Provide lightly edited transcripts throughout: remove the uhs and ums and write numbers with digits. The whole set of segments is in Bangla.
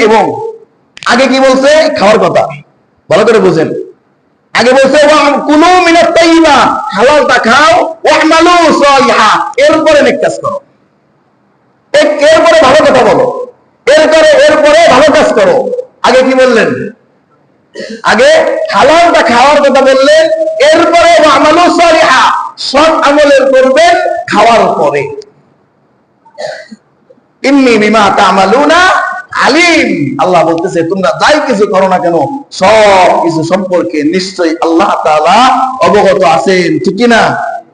এবং আগে কি বলছে? খাওয়ার কথা। ভালো করে বুঝেন। আগে বলছে কুলু মিনাত তাইয়্যিবা, হালালটা খাও, ওয়ামালু সালিহা, এরপরে নেক কাজ করো। এরপরে ভালো কথা বলো, এরপরে ভালো কাজ করো। আগে কি বললেন? আগে হালালটা খাওয়ার কথা বললেন, এরপরে ওয়ামালু সালিহা, সৎ আমলের করবেন খাওয়ার পরে। ইন্নী বিমা তা'মালুনা আলিম, আল্লাহ বলতেছে তোমরা যাই কিছু করো না কেন সব কিছু সম্পর্কে নিশ্চয়ই আল্লাহ তাআলা অবগত আছেন। ঠিক কি না?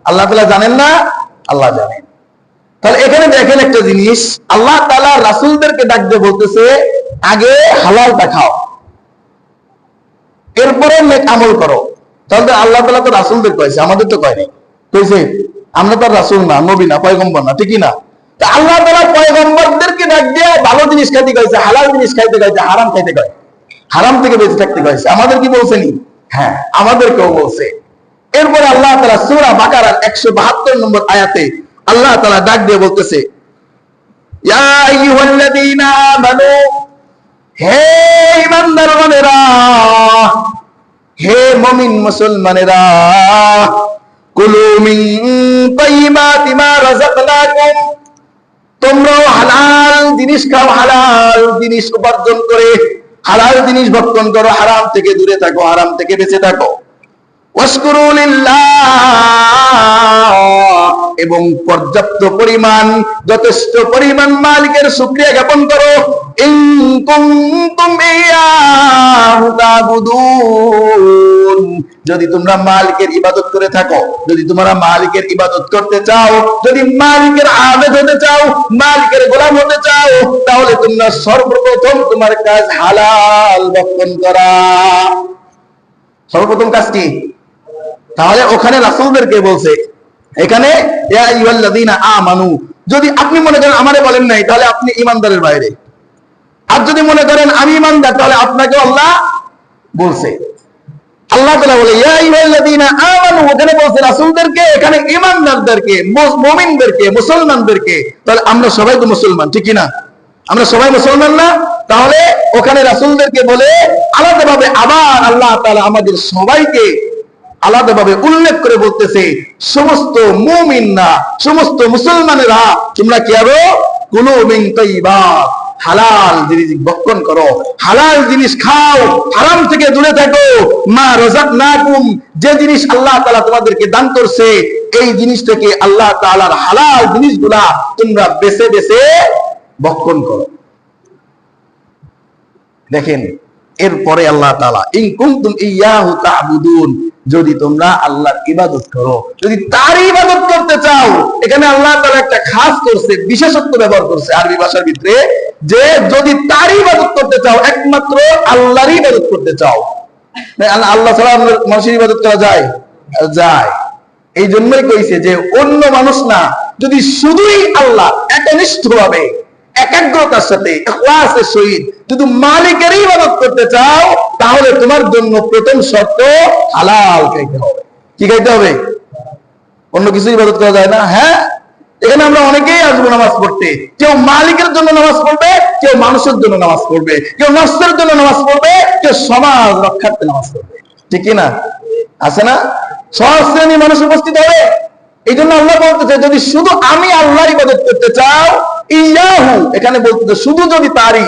আল্লাহ তাআলা জানেন না? আল্লাহ জানেন। তাহলে এখানে দেখেন একটা জিনিস, আল্লাহ তাআলা রাসূলদেরকে ডাক দিয়ে বলতেছে আগে হালালটা খাও, এরপরে নেক আমল করো। তাহলে আল্লাহ তাআলা তো রাসূলদের কইছে, আমাদের তো কয় নাই। কইছে আমরা তো রাসূল না, নবী না, পয়গম্বর না, ঠিক কি না? তা আল্লাহ তাআলা পয়গম্বরদেরকে ডাক দিয়ে ভালো জিনিস খাইতে কইছে, হালাল জিনিস খাইতে কইছে, হারাম খাইতে কয়, হারাম থেকে বেঁচে থাকতে কইছে। আমাদের কি বলছেনি? হ্যাঁ, আমাদেরকেও বলছে। এরপরে আল্লাহ তাআলা সূরা বাকারার 172 নম্বর আয়াতে আল্লাহ তাআলা ডাক দিয়ে বলতেছে ইয়া আইয়ুহাল্লাযীনা আমানু, হে ঈমানদারগণেরা, হে মুমিন মুসলমানেরা, কুলু মিন তাইয়্যিবাতি মা রাযাকনাকুম, তোমরাও হালাল জিনিস খাও, হালাল জিনিস উপার্জন করে হালাল জিনিস ভক্ষণ করো, হারাম থেকে দূরে থাকো, হারাম থেকে বেঁচে থাকো। ওয়াশকুরু লিল্লাহ, এবং পর্যাপ্ত পরিমাণ, যথেষ্ট পরিমাণ মালিকের শুকরিয়া জ্ঞাপন করো। ইন কুনতুম ইয়াহু তা'বুদুন, যদি তোমরা মালিকের ইবাদত করে থাকো, যদি তোমরা মালিকের ইবাদত করতে চাও, যদি মালিকের আবেদ হতে চাও, মালিকের গোলাম হতে চাও, তাহলে তোমরা সর্বপ্রথম তোমার কাজ হালাল ভক্ষণ করা। সর্বপ্রথম কাজ কি? তাহলে ওখানে রাসূলদেরকে বলছে, এখানে ইয়া আইয়ুহাল্লাযীনা আমানু। যদি আপনি মনে করেন আমারে বলেন নাই, তাহলে আপনি ঈমানদারের বাইরে। আর যদি মনে করেন আমি ঈমানদার, তাহলে আপনাকে আল্লাহ বলছে। আল্লাহ তাআলা বলে ইয়া আইয়ুহাল্লাযীনা আমানু, ওখানে বলছে রাসূলদেরকে, এখানে ঈমানদারদেরকে, মুমিনদেরকে, মুসলমানদেরকে। তাহলে আমরা সবাই তো মুসলমান, ঠিক কি না? আমরা সবাই মুসলমান না? তাহলে ওখানে রাসূলদেরকে বলে আলাদাভাবে আবার আল্লাহ তাআলা আমাদের সবাইকে আলাদাভাবে উল্লেখ করে বলতেছে, সমস্ত মুমিনরা, সমস্ত মুসলমানেরা তোমরা কি করো? কুলু মিন তাইয়্যিবাত, হালাল জিনিস ভক্ষণ করো, হালাল জিনিস খাও, হারাম থেকে দূরে থাকো। মা রাযাকনাকুম, যে জিনিস আল্লাহ তাআলা তোমাদেরকে দান করছে, এই জিনিস থেকে আল্লাহ তাআলার হালাল জিনিসগুলা তোমরা বেছে বেছে ভক্ষণ করো। দেখেন এরপরে আল্লাহ তাআলা ইন কুনতুম ইয়াহু তা'বুদুন, যদি তোমরা আল্লাহর ইবাদত করো, যদি তার ইবাদত করতে চাও। এখানে আল্লাহ তাআলা একটা খাস করছে, বিশেষত্ব ব্যবহার করছে আরবি ভাষার ভিতরে, যে যদি তার ইবাদত করতে চাও, একমাত্র আল্লাহর ইবাদত করতে চাও। আল্লাহ ছাড়া মানুষের ইবাদত করা যায়? যায়। এই জন্যই কইছে যে অন্য মানুষ না, যদি শুধুই আল্লাহ একনিষ্ঠভাবে, একাগ্রতার সাথে, ইখলাসের সহিত যদি মালিকের ইবাদত করতে চাও, তাহলে তোমার জন্য প্রথম শর্ত হালাল খাইতে হবে। কি খাইতে হবে? অন্য কিছু ইবাদত করা যায় না। হ্যাঁ, এখানে আমরা অনেকেই আসবো নামাজ পড়তে, কেউ মালিকের জন্য নামাজ পড়বে, কেউ মানুষের জন্য নামাজ পড়বে, কেউ নফসের জন্য নামাজ পড়বে, কেউ সমাজ রক্ষার্থে নামাজ পড়বে, ঠিক কি না? আছে না? সব শ্রেণী মানুষ উপস্থিত হবে। এই জন্য আল্লাহ বলতেছে যদি শুধু আমি আল্লাহর ইবাদত করতে চাও, ইয়াহু, এখানে বলতেছে শুধু যদি তারই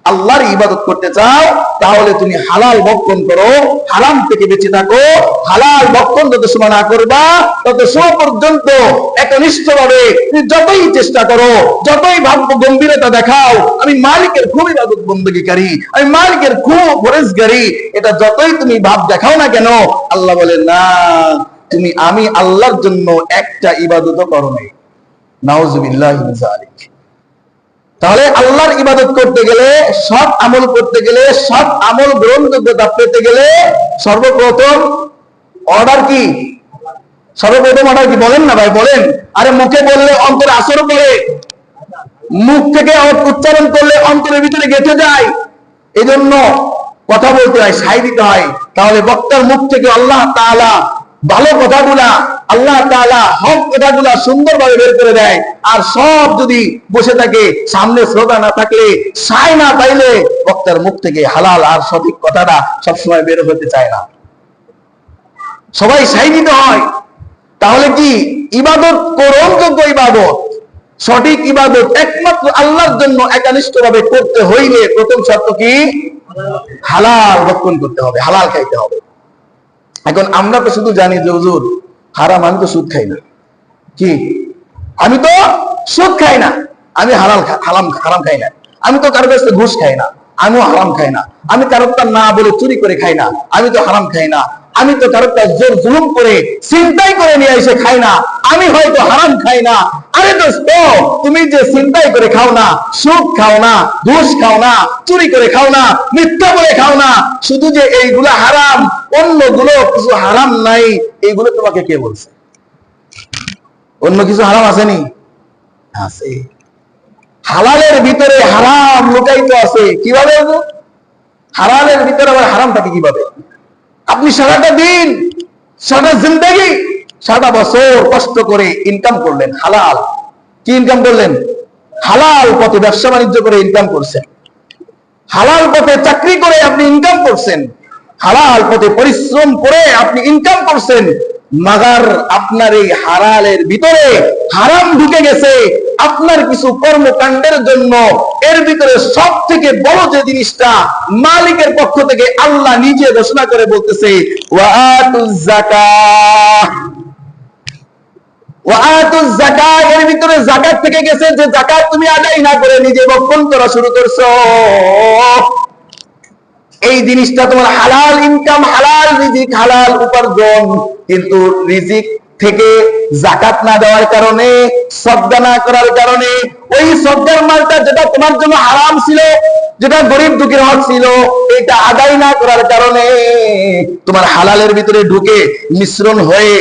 আল্লাহর ইবাদত করতে চাও, তাহলে তুমি হালাল ভক্ষণ করো, হারাম থেকে বেঁচে থাকো। হালাল ভক্ষণ যত সময় না করবা, তত সময় পর্যন্ত একনিষ্ঠভাবে তুমি যতই চেষ্টা করো, যতই ভাব গম্ভীরতা দেখাও, আমি মালিকের খুব ইবাদত বন্দেগীকারী, আমি মালিকের খুব পরহেজগারী, এটা যতই তুমি ভাব দেখাও না কেন, আল্লাহ বলে না, তুমি আমি আল্লাহর জন্য একটা ইবাদতও করো নাই। নাউযুবিল্লাহি মিন যালিক। তাহলে আল্লাহর ইবাদত করতে গেলে, সৎ আমল করতে গেলে, সৎ আমল গ্রহণযোগ্যতা পেতে গেলে সর্বপ্রথম অর্ডার কি? সর্বপ্রথম অর্ডার কি? বলেন না ভাই, বলেন। আরে মুখে বললে অন্তরে আসর করে, মুখ থেকে উচ্চারণ করলে অন্তরের ভিতরে গেঁথে যায়। এই জন্য কথা বলতে হয়, সাই দিতে হয়। তাহলে বক্তার মুখ থেকে আল্লাহ তাআলা ভালো কথাগুলা আল্লাহ তাআলা হক কথাগুলা সুন্দরভাবে বের করে দেয়, আর সব যদি বসে থাকে, সামনে শ্রোতা না থাকলে, সায় না পাইলে বক্তার মুখ থেকে হালাল আর সঠিক কথাটা সবসময় বের হতে চায় না, সবাই সাই দিতে হয়। তাহলে কি ইবাদত গ্রহণযোগ্য ইবাদত, সঠিক ইবাদত একমাত্র আল্লাহর জন্য একানিষ্ঠভাবে করতে হইলে প্রথম শর্ত কি? হালাল ভক্ষণ করতে হবে, হালাল খাইতে হবে। এখন আমরা তো শুধু জানি যে হুজুর হারাম, আমি তো সুদ খাই না, কি আমি তো সুদ খাই না, আমি হারাম খাই না, আমি তো কারোর কাছে ঘুষ খাই না, আমিও হারাম খাই না, আমি কারোর তার না বলে চুরি করে খাই না, আমি তো হারাম খাই না, আমি তো কারোর তার জোর জুলুম করে চিন্তাই করে নিয়ে এসে খাই না, আমি হয়তো হারাম খাই না। আরে দোস্ত, তুমি যে চিন্তাই করে খাও না, সুদ খাও না, ঘুষ খাও না, চুরি করে খাও না, মিথ্যা বলে খাও না, শুধু যে এইগুলা হারাম, অন্যগুলো কিছু হারাম নাই, এইগুলো তোমাকে কে বলছে? অন্য কিছু হারাম আসেনি? আছে। হালালের ভিতরে হারাম লুকায়িত আছে। কিভাবে? হালালের ভিতরে আবার হারাম থাকে কিভাবে? আপনি সারাটা দিন, সারা জিন্দেগি, সারা বছর কষ্ট করে ইনকাম করলেন হালাল। কি ইনকাম করলেন? হালাল পথে ব্যবসা বাণিজ্য করে ইনকাম করছেন, হালাল পথে চাকরি করে আপনি ইনকাম করছেন, হালাল পথে পরিশ্রম করে আপনি ইনকাম করছেন, মাগার আপনার এই হালালের ভিতরে হারাম ঢুকে গেছে আপনার কিছু কর্মকাণ্ডের জন্য। এর ভিতরে সব থেকে বড় যে জিনিসটা মালিকের পক্ষ থেকে আল্লাহ নিজে ঘোষণা করে বলতেছে, ওয়াতুজ যাকাত, ওয়াতুজ যাকাত, এর ভিতরে যাকাত থেকে গেছে, যে যাকাত তুমি আদায় না করে নিজে ভক্ষণ করা শুরু করছো। এই জিনিসটা তোমার হালাল ইনকাম, হালাল রিজিক, হালাল উপার্জন, কিন্তু রিজিক থেকে যাকাত না দেওয়ার কারণে, সদকা না করার কারণে, ওই সদকার মালটা যেটা তোমার জন্য হারাম ছিল, যেটা গরিব দুঃখীর হক ছিল, এটা আদায় না করার কারণে তোমার হালালের ভিতরে ঢুকে মিশ্রণ হয়ে